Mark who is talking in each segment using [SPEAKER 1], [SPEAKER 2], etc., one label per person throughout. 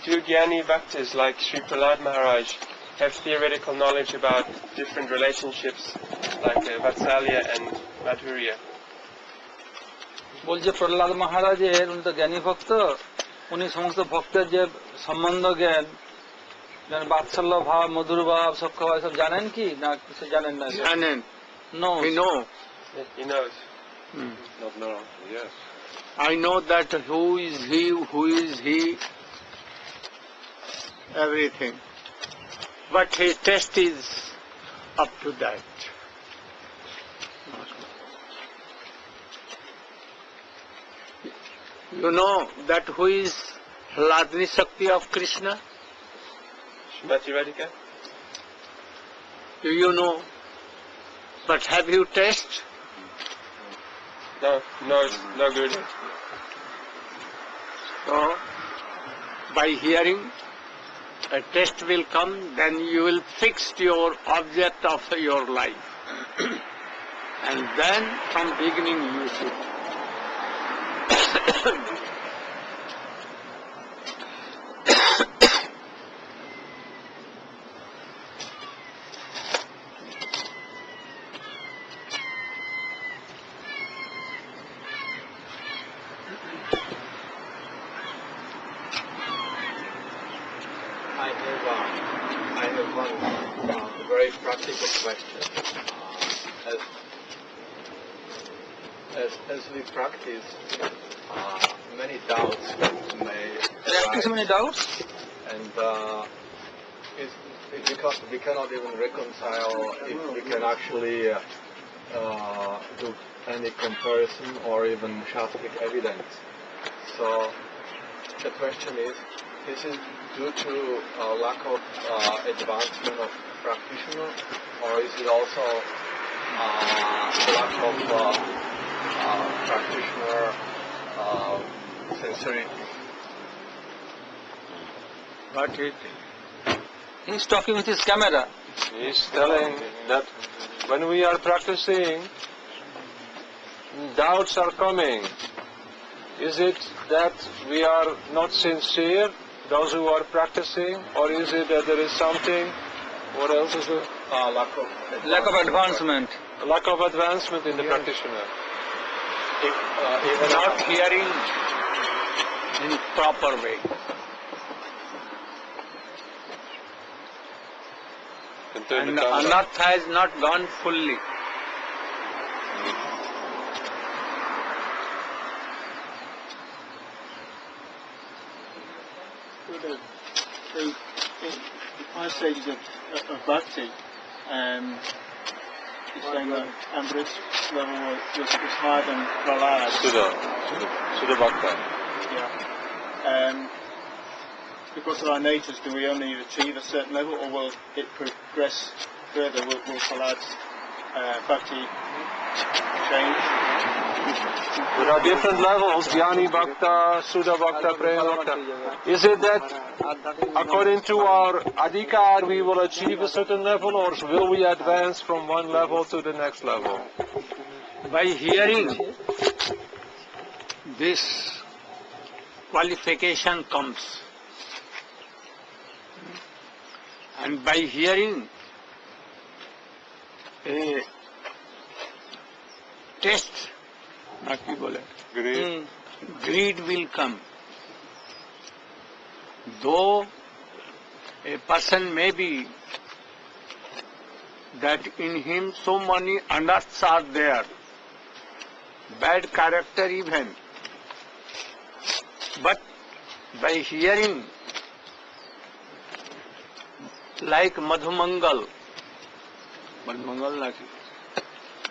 [SPEAKER 1] Do Jnani Bhaktas like Sri Prahlad Maharaj have theoretical knowledge about different relationships like Vatsalya and Madhurya?
[SPEAKER 2] বলছে প্রহ্লাদ মহারাজের উনি তো জ্ঞানী ভক্ত, উনি সমস্ত ভক্তের যে সম্বন্ধ জ্ঞান, বাৎসল্য ভাব, মধুর ভাব, সখ্য ভাব সব জানেন কি না কিছু জানেন না?
[SPEAKER 3] জানেন।
[SPEAKER 2] No.
[SPEAKER 3] We know.
[SPEAKER 1] He knows.
[SPEAKER 4] Not know. Yes.
[SPEAKER 3] I know that who is he, everything. But his test is up to that. You know that who is Hladni Shakti of Krishna?
[SPEAKER 1] Shrimati Radhika?
[SPEAKER 3] Do you know? But have you tested?
[SPEAKER 1] No good.
[SPEAKER 3] So, by hearing, a test will come, then you will fix your object of your life. And then from beginning you should.
[SPEAKER 4] I have one very practical question. As we practice, many doubts may
[SPEAKER 2] Practice many doubts?
[SPEAKER 4] and we cannot even reconcile if we can actually do any comparison or even Shastric evidence. So the question is due to lack of advancement of practitioner, or is it also lack of practitioner sincerity?
[SPEAKER 3] What is
[SPEAKER 2] He's talking with his camera.
[SPEAKER 1] He's telling that when we are practicing, doubts are coming. Is it that we are not sincere, those who are practicing, or is it that there is something? What else is it?
[SPEAKER 2] Lack of advancement.
[SPEAKER 1] Lack of advancement in the practitioner.
[SPEAKER 3] if not hearing in proper way? And anartha has not gone fully.
[SPEAKER 5] The 5 stages of bhakti, it's saying that Amrit level was higher than Prahlad.
[SPEAKER 1] Suddha Bhakta.
[SPEAKER 5] Yeah. Because of our natures, do we only achieve a certain level, or will it progress further? Will Prahlad's bhakti change?
[SPEAKER 1] There are different levels, Jnani Bhakta, Suddha Bhakta, Prema Bhakta. Is it that according to our adhikar we will achieve a certain level, or will we advance from one level to the next level?
[SPEAKER 3] By hearing, this qualification comes. And by hearing, a test, greed will come. though a person may be that in him so many unearths are there, bad character even, but by hearing like Madhumangal like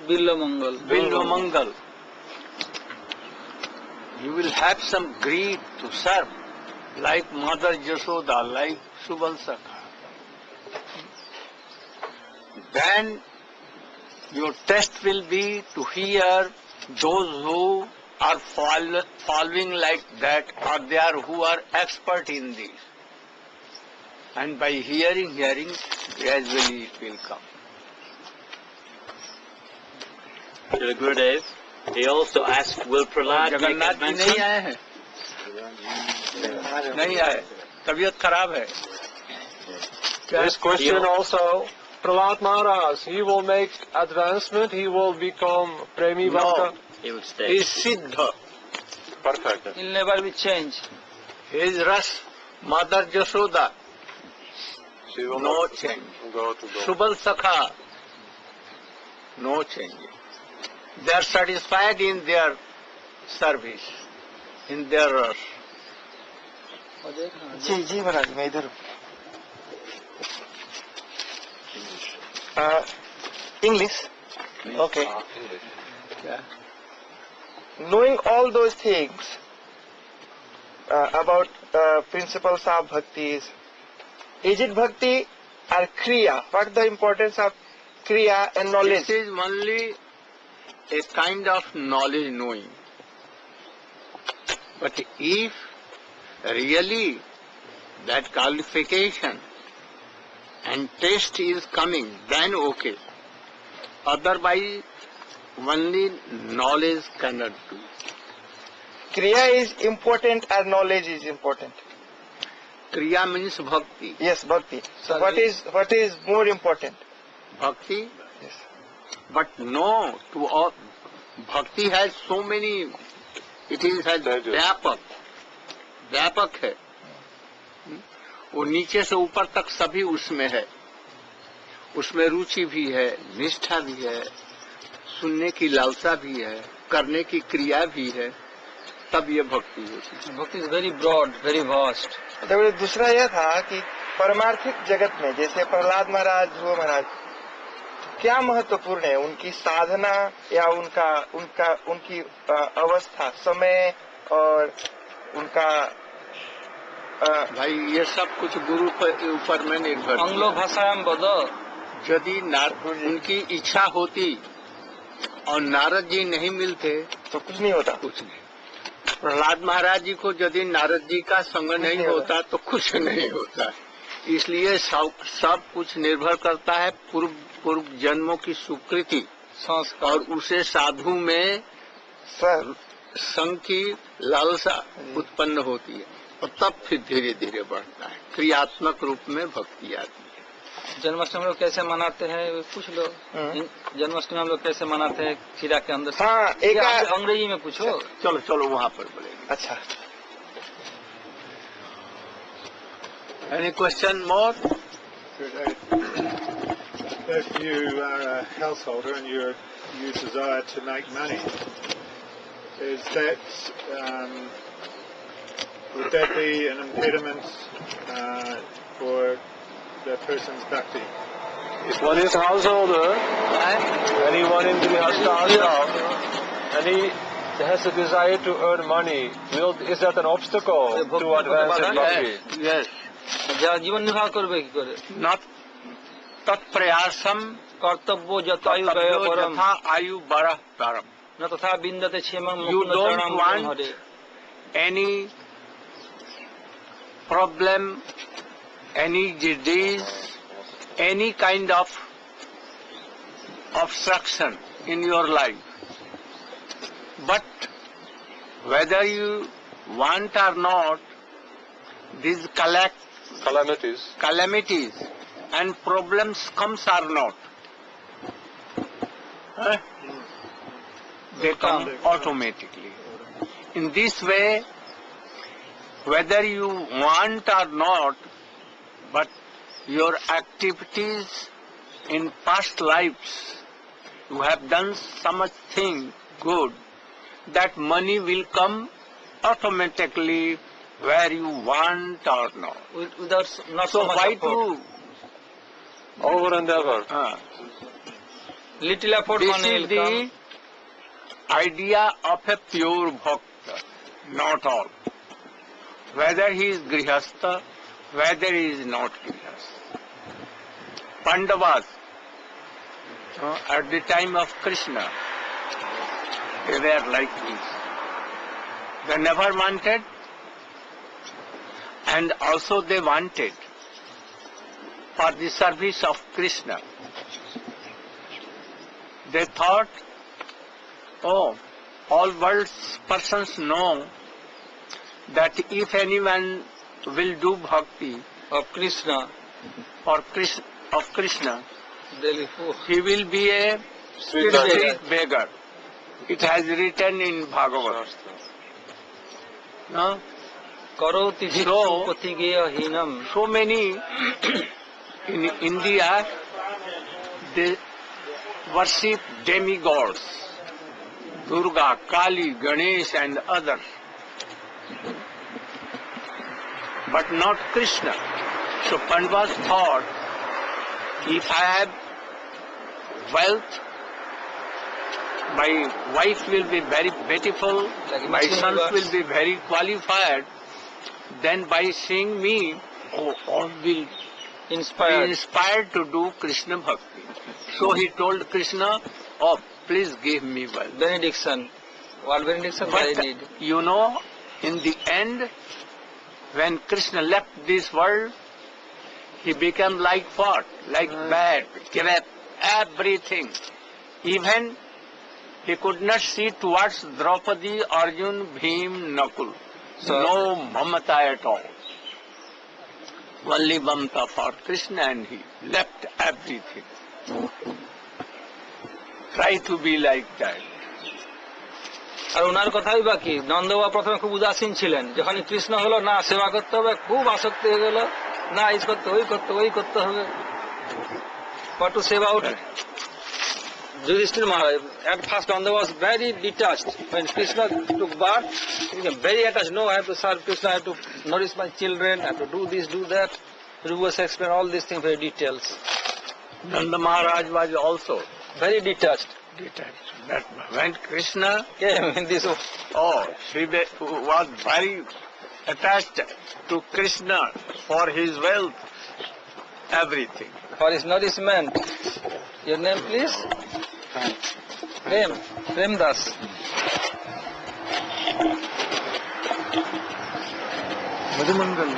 [SPEAKER 3] Bilvamangal, you will have some greed to serve, like Mother Yashoda, like Subalsakha. Then your test will be to hear those who are following like that, or they are who are expert in this. And by hearing, gradually it will come.
[SPEAKER 6] Srila Gurudev, he also asked, will Prahlad make
[SPEAKER 3] Jagannath ji
[SPEAKER 6] advancement?
[SPEAKER 3] नहीं आए हैं, नहीं आए, तबीयत खराब है.
[SPEAKER 1] This question also, Prahlad Maharaj, he will make advancement, he will become Premi Bhakta.
[SPEAKER 6] He would stay.
[SPEAKER 3] Is Siddha.
[SPEAKER 1] Perfect.
[SPEAKER 2] He'll never be changed.
[SPEAKER 3] His Ras, Mother Yashoda,
[SPEAKER 1] She will
[SPEAKER 3] no
[SPEAKER 1] not
[SPEAKER 3] change.
[SPEAKER 1] go to go.
[SPEAKER 3] Subal Sakha, no change. They are satisfied in their service, in their Ras.
[SPEAKER 5] जी जी महाराज मैं इधर हूँ. English. Okay.
[SPEAKER 3] Yeah.
[SPEAKER 5] Knowing all those things about principles of bhakti, is it bhakti or kriya? What is the importance of kriya and knowledge?
[SPEAKER 3] This is only a kind of knowledge knowing. But if really that qualification and test is coming, then okay. Otherwise, only knowledge cannot do.
[SPEAKER 5] Kriya is important or knowledge is important?
[SPEAKER 3] Kriya means bhakti.
[SPEAKER 5] Yes, bhakti. So what is more important?
[SPEAKER 3] Bhakti,
[SPEAKER 5] Yes.
[SPEAKER 3] but no, to all, bhakti has so many, it is has व्यापक है, वो नीचे से ऊपर तक सभी उसमें है, उसमें रुचि भी है, निष्ठा भी है, सुनने की लालसा भी है, करने की क्रिया भी है, तब ये भक्ति होती है.
[SPEAKER 2] Bhakti is very broad, very vast.
[SPEAKER 5] तो दूसरा यह था कि परमार्थिक जगत में जैसे प्रहलाद महाराज, ध्रुव महाराज, क्या महत्वपूर्ण है उनकी साधना या उनकी अवस्था, समय और उनका
[SPEAKER 3] भाई ये सब कुछ गुरु के ऊपर में निर्भर है.
[SPEAKER 2] Anglo भाषायाम वद.
[SPEAKER 3] यदि उनकी इच्छा होती और नारद जी नहीं मिलते
[SPEAKER 5] तो कुछ नहीं होता.
[SPEAKER 3] कुछ नहीं. प्रहलाद महाराज जी को यदि नारद जी का संग नहीं होता तो कुछ नहीं होता. इसलिए सब कुछ निर्भर करता है पूर्व जन्मों की स्वीकृति
[SPEAKER 2] संस्कार
[SPEAKER 3] और उसे साधु में संग की लालसा उत्पन्न होती है और तब फिर धीरे धीरे बढ़ता है. क्रियात्मक रूप में भक्ति आती है.
[SPEAKER 2] जन्माष्टमी हम लोग कैसे मनाते हैं पूछ लो. जन्माष्टमी हम लोग कैसे मनाते हैं खीरा के अंदर.
[SPEAKER 5] हाँ, एक
[SPEAKER 2] अंग्रेजी में पूछो.
[SPEAKER 3] चलो वहाँ पर बोलेंगे.
[SPEAKER 5] अच्छा.
[SPEAKER 3] Any question more?
[SPEAKER 7] If you are a householder and you desire to make money, is that would that be an impediment for the person's bhakti?
[SPEAKER 1] If one is householder, anyone in Grihastha ashram, and he has a desire to earn money, is that an obstacle to advance in bhakti?
[SPEAKER 3] Yes.
[SPEAKER 2] যারা জীবন নির্বাহ করবে কি করে?
[SPEAKER 3] Not तत्प्रयासम
[SPEAKER 2] কর্তব্য যথায়ু ব্যয় পরম
[SPEAKER 3] यथा आयु बरह परम.
[SPEAKER 2] न तथा बिंदते क्षेमं
[SPEAKER 3] You
[SPEAKER 2] मुकुंद
[SPEAKER 3] don't
[SPEAKER 2] चरणं
[SPEAKER 3] want
[SPEAKER 2] Hare.
[SPEAKER 3] any problem, any disease, any kind of obstruction in your life. But whether you want or not, these calamities and problems comes or not, they come automatically. In this way, whether you want or not, but your activities in past lives, you have done so much thing good, that money will come automatically where you want or not.
[SPEAKER 2] Without not
[SPEAKER 3] So
[SPEAKER 2] so much
[SPEAKER 3] why
[SPEAKER 2] effort.
[SPEAKER 3] to
[SPEAKER 1] Over and over.
[SPEAKER 2] Little effort
[SPEAKER 3] this
[SPEAKER 2] money
[SPEAKER 3] is
[SPEAKER 2] will
[SPEAKER 3] the
[SPEAKER 2] come.
[SPEAKER 3] idea of a pure bhakta, not all. Whether he is grihastha, whether he is not grihastha. Pandavas, at the time of Krishna, they were like this. They never wanted, and also they wanted for the service of Krishna. They thought, oh, all world's persons know that if anyone will do bhakti
[SPEAKER 2] Of Krishna,
[SPEAKER 3] or of Krishna,
[SPEAKER 2] daily food.
[SPEAKER 3] he will be a
[SPEAKER 1] Street
[SPEAKER 3] street beggar. It has written in Bhagavad. No?
[SPEAKER 2] Karoti
[SPEAKER 3] So-
[SPEAKER 2] bhikshu hinam.
[SPEAKER 3] So many in India, they worship demigods, Durga, Kali, Ganesh and others, but not Krishna. So Pandavas thought, if I have wealth, my wife will be very beautiful,
[SPEAKER 2] Like
[SPEAKER 3] my
[SPEAKER 2] Miss
[SPEAKER 3] sons
[SPEAKER 2] Universe.
[SPEAKER 3] will be very qualified, then by seeing me, all will be
[SPEAKER 2] Inspired.
[SPEAKER 3] inspired to do Krishna Bhakti. So he told Krishna, oh, please give me wealth.
[SPEAKER 2] Benediction. What benediction I
[SPEAKER 3] But
[SPEAKER 2] need?
[SPEAKER 3] you know, in the end, when Krishna left this world, he became like what? Like bad, gave up everything. Even he could not see towards Draupadi, Arjun, Bhim, Nakul.
[SPEAKER 2] So-
[SPEAKER 3] No mamata at all. Only mamata for Krishna, and he left everything. Try to be like that.
[SPEAKER 2] আর ওনার কথাই বাকি নন্দবাবা প্রথমে খুব উদাসীন ছিলেন, যখন কৃষ্ণ হলো না সেবা করতে হবে খুব আসক্তি হয়ে গেল, না এই করতে ওই করতে হবে, but to save out Yudhishthira Maharaj. At first Nanda was very detached. When Krishna took birth, he became very attached. No, I have to serve Krishna, I have to nourish my children, I have to do this, do that. He was explain all these things very details.
[SPEAKER 3] Nanda Maharaj was also
[SPEAKER 2] Very detached.
[SPEAKER 3] detached. That when Krishna,
[SPEAKER 2] Came in this
[SPEAKER 3] he was very attached to Krishna for his wealth, everything.
[SPEAKER 2] for his nourishment. Your name please? Prem Das.
[SPEAKER 1] Madhumangal.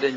[SPEAKER 2] Then